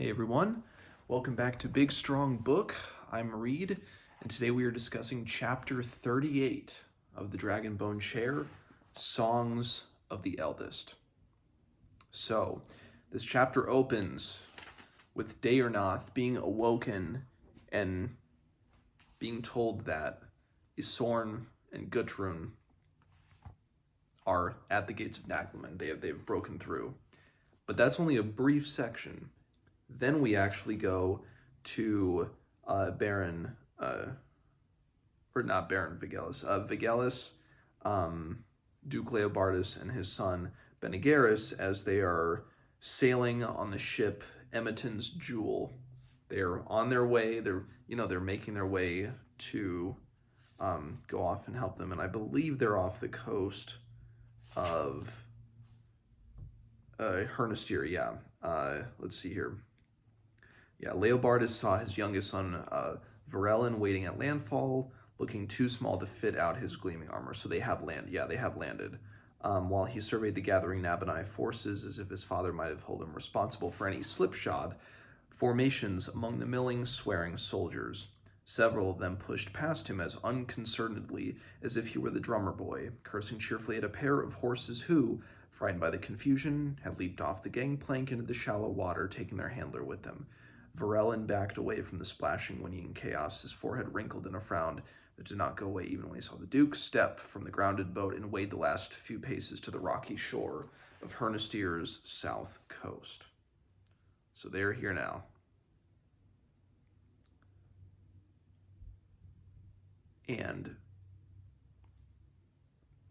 Hey everyone, welcome back to Big Strong Book. I'm Reed, and today we are discussing chapter 38 of the Dragonbone Chair, Songs of the Eldest. So, this chapter opens with Daernoth being awoken and being told that Isorn and Gudrun are at the gates of Naglman. They've broken through. But that's only a brief section. Then we actually go to Baron, or not Baron Vigelis, Vigelis, Duke Leobardus, and his son Benegaris as they are sailing on the ship Emiton's Jewel. They're on their way. They're making their way to go off and help them, and I believe they're off the coast of Hernastir. Yeah. Let's see here. Yeah, Leobardus saw his youngest son, Varellin, waiting at landfall, looking too small to fit out his gleaming armor. So they have landed. Yeah, they have landed. While he surveyed the gathering Nabonai forces as if his father might have held him responsible for any slipshod formations among the milling, swearing soldiers. Several of them pushed past him as unconcernedly as if he were the drummer boy, cursing cheerfully at a pair of horses who, frightened by the confusion, had leaped off the gangplank into the shallow water, taking their handler with them. Varellin backed away from the splashing, whinnying chaos, his forehead wrinkled in a frown that did not go away even when he saw the Duke step from the grounded boat and wade the last few paces to the rocky shore of Hernastir's south coast. So they're here now. And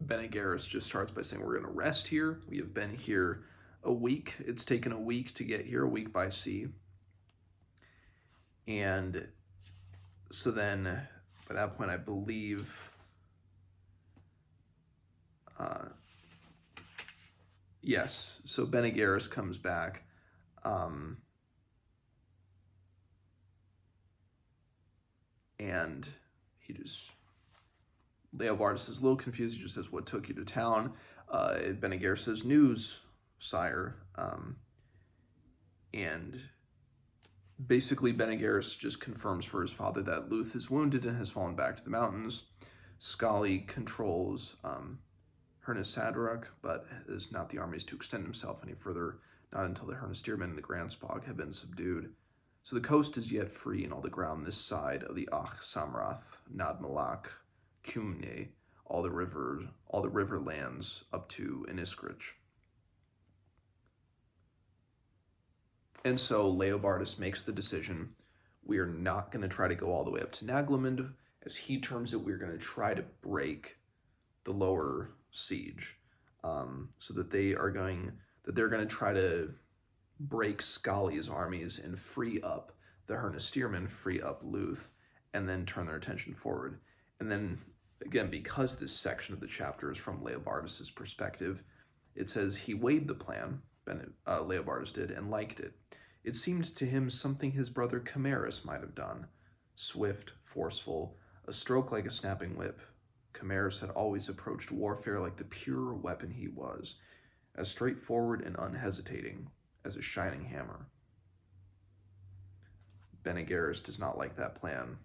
Benegaris just starts by saying, we're going to rest here. We have been here a week. It's taken a week to get here, a week by sea. And so then, by that point, I believe, yes, so Benegaris comes back, and Leobardus is a little confused. He just says, what took you to town? Benegaris says, news, sire, and basically, Benegaris just confirms for his father that Luth is wounded and has fallen back to the mountains. Scully controls Hernesadrak, but is not the armies to extend himself any further, not until the Hernastirmen and the Grand Spog have been subdued. So the coast is yet free, and all the ground this side of the Ach Samrath, Nadmalak, Cumne, all the river lands up to Iniskrich. And so Leobardus makes the decision, we are not going to try to go all the way up to Naglman. As he terms it, we're going to try to break the lower siege, so that they're going to try to break Scully's armies and free up the Hernastirmen, free up Luth, and then turn their attention forward. And then, again, because this section of the chapter is from Leobardus' perspective, it says he weighed the plan, Leobardus did, and liked it. It seemed to him something his brother Chimerus might have done. Swift, forceful, a stroke like a snapping whip. Chimerus had always approached warfare like the pure weapon he was, as straightforward and unhesitating as a shining hammer. Benegaris does not like that plan,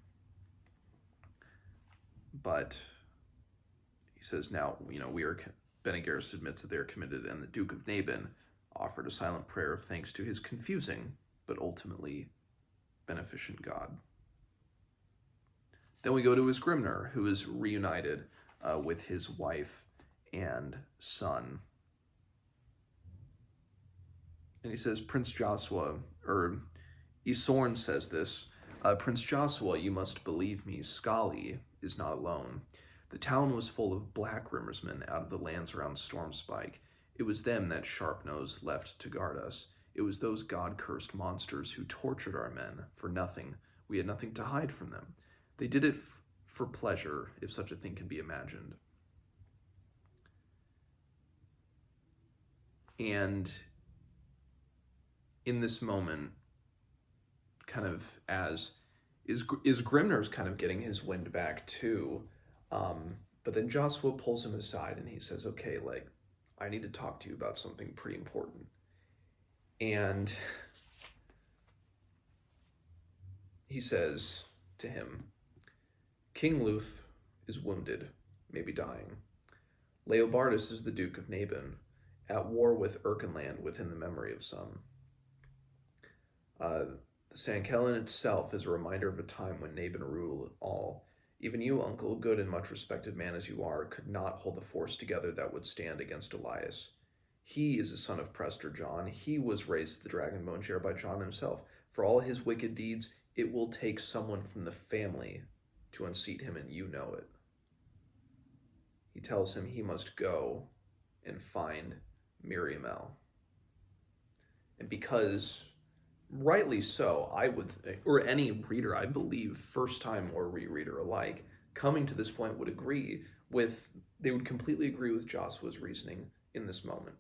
but he says now, Benegaris admits that they are committed, and the Duke of Nabon offered a silent prayer of thanks to his confusing, but ultimately beneficent God. Then we go to his Grimner, who is reunited with his wife and son. And he says, Prince Joshua, or Isorn says this, Prince Joshua, you must believe me, Scully is not alone. The town was full of black rimmersmen out of the lands around Stormspike. It was them that Sharpnose left to guard us. It was those god-cursed monsters who tortured our men for nothing. We had nothing to hide from them. They did it for pleasure, if such a thing can be imagined. And in this moment, kind of as is Grimner's kind of getting his wind back too, but then Joshua pulls him aside and he says, okay, I need to talk to you about something pretty important. And he says to him, King Luth is wounded, maybe dying. Leobardus is the Duke of Naban, at war with Erkenland within the memory of some. The St. Kellen itself is a reminder of a time when Naban ruled all. Even you, uncle, good and much respected man as you are, could not hold the force together that would stand against Elias. He is a son of Prester John. He was raised to the Dragonbone chair by John himself. For all his wicked deeds, it will take someone from the family to unseat him, and you know it. He tells him he must go and find Miriamel. And because, rightly so, I would, or any reader, I believe, first time or rereader alike, coming to this point would agree with, they would completely agree with Joshua's reasoning in this moment.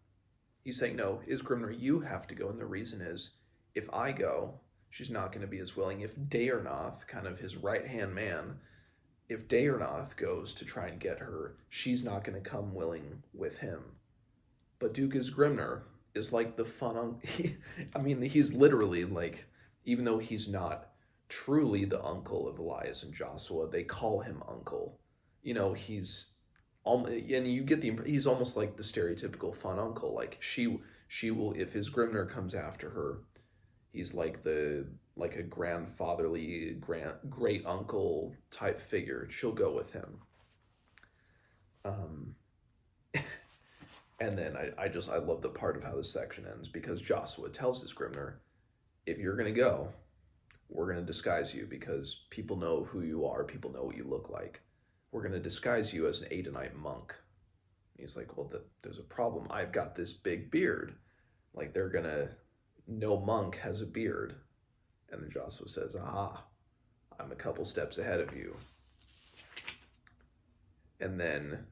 He's saying, no, Isgrimner, you have to go, and the reason is, if I go, she's not going to be as willing. If Daernoth, kind of his right-hand man, if Daernoth goes to try and get her, she's not going to come willing with him. But Duke Isgrimner is like the fun, I mean, he's literally like, even though he's not truly the uncle of Elias and Joshua, they call him uncle. You know, and you get he's almost like the stereotypical fun uncle. Like she will, if his Grimner comes after her, he's like a grandfatherly, great uncle type figure. She'll go with him. And then I love the part of how this section ends, because Joshua tells his Grimner, if you're going to go, we're going to disguise you, because people know who you are. People know what you look like. We're going to disguise you as an Adenite monk. He's like, well, there's a problem. I've got this big beard. Like, they're going to, no monk has a beard. And then Joshua says, aha, I'm a couple steps ahead of you. And then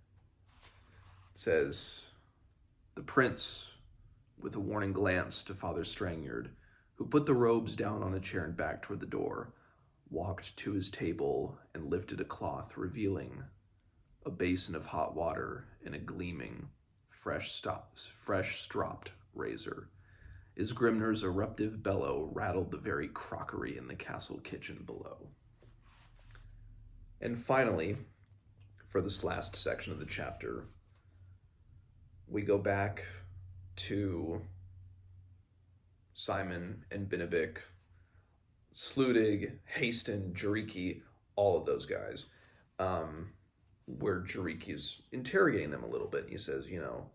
says, the prince, with a warning glance to Father Strangyard, who put the robes down on a chair and backed toward the door, walked to his table and lifted a cloth, revealing a basin of hot water and a gleaming, fresh stropped razor. Isgrimner's eruptive bellow rattled the very crockery in the castle kitchen below. And finally, for this last section of the chapter, we go back to Simon and Benedict, Sludig, Haston, Jariki, all of those guys, where Jariki's interrogating them a little bit. He says, you know,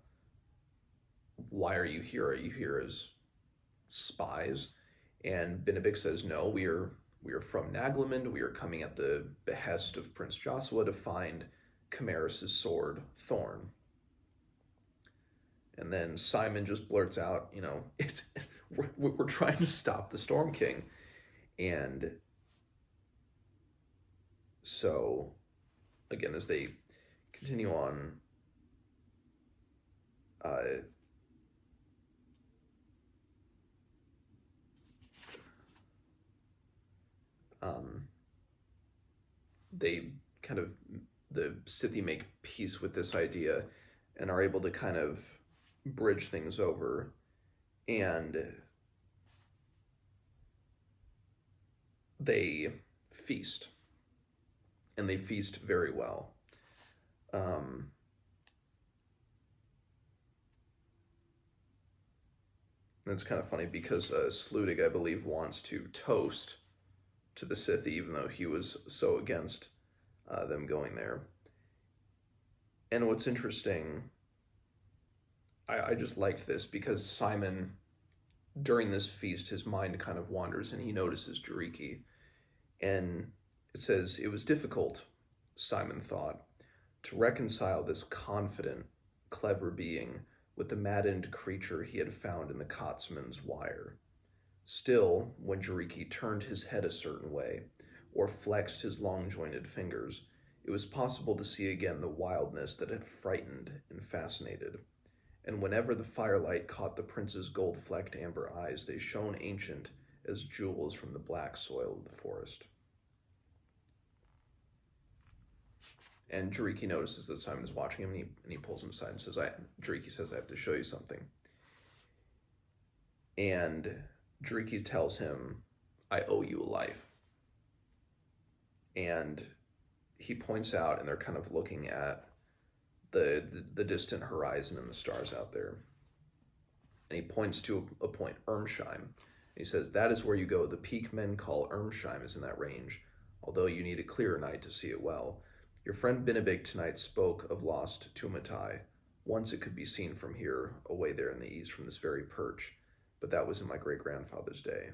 why are you here? Are you here as spies? And Benedict says, no, we are from Naglimund. We are coming at the behest of Prince Joshua to find Camarus' sword, Thorn. And then Simon just blurts out, you know, we're trying to stop the Storm King. And so, again, as they continue on, they kind of, the Scythi make peace with this idea and are able to kind of bridge things over, and they feast, and they feast very well. It's kind of funny because Sludig, I believe, wants to toast to the Scythi, even though he was so against them going there. And what's interesting, I just liked this because Simon, during this feast, his mind kind of wanders and he notices Jariki. And it says, it was difficult, Simon thought, to reconcile this confident, clever being with the maddened creature he had found in the Cotsman's wire. Still, when Jariki turned his head a certain way, or flexed his long-jointed fingers, it was possible to see again the wildness that had frightened and fascinated. And whenever the firelight caught the prince's gold-flecked amber eyes, they shone ancient as jewels from the black soil of the forest. And Jariki notices that Simon is watching him, and he pulls him aside and says, Jariki says, I have to show you something. And Jariki tells him, I owe you a life. and he points out, and they're kind of looking at the distant horizon and the stars out there. And he points to a point, Ermsheim. He says, that is where you go. The peak men call Ermsheim is in that range, although you need a clearer night to see it well. Your friend Benedict tonight spoke of lost Tumatai. Once it could be seen from here, away there in the east from this very perch, but that was in my great-grandfather's day.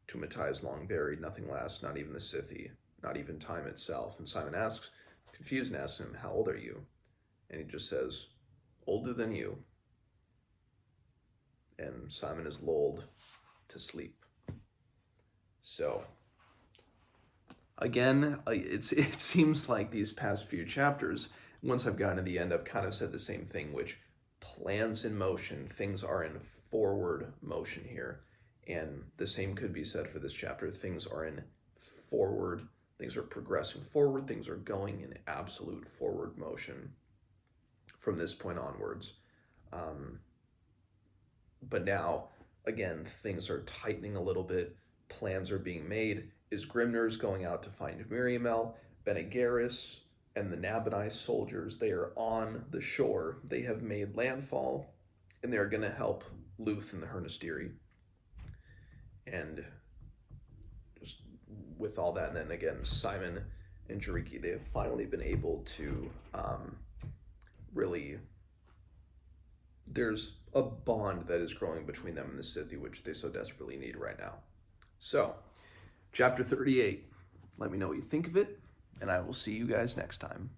Tumatai is long buried, nothing lasts, not even the Scythe, not even time itself. And Simon asks, confused, and asks him, how old are you? And he just says, older than you. And Simon is lulled to sleep. So, again, it seems like these past few chapters, once I've gotten to the end, I've kind of said the same thing, which plans in motion, things are in forward motion here. And the same could be said for this chapter. Things are in forward, things are progressing forward, things are going in absolute forward motion from this point onwards. But now, again, things are tightening a little bit. Plans are being made. Is Grimner's going out to find Miriamel? Benegaris and the Nabonai soldiers, they are on the shore. They have made landfall, and they're going to help Luth and the Hernestiri. And just with all that, and then again, Simon and Jariki, they have finally been able to really, there's a bond that is growing between them and the Scythe, which they so desperately need right now. So, chapter 38, let me know what you think of it, and I will see you guys next time.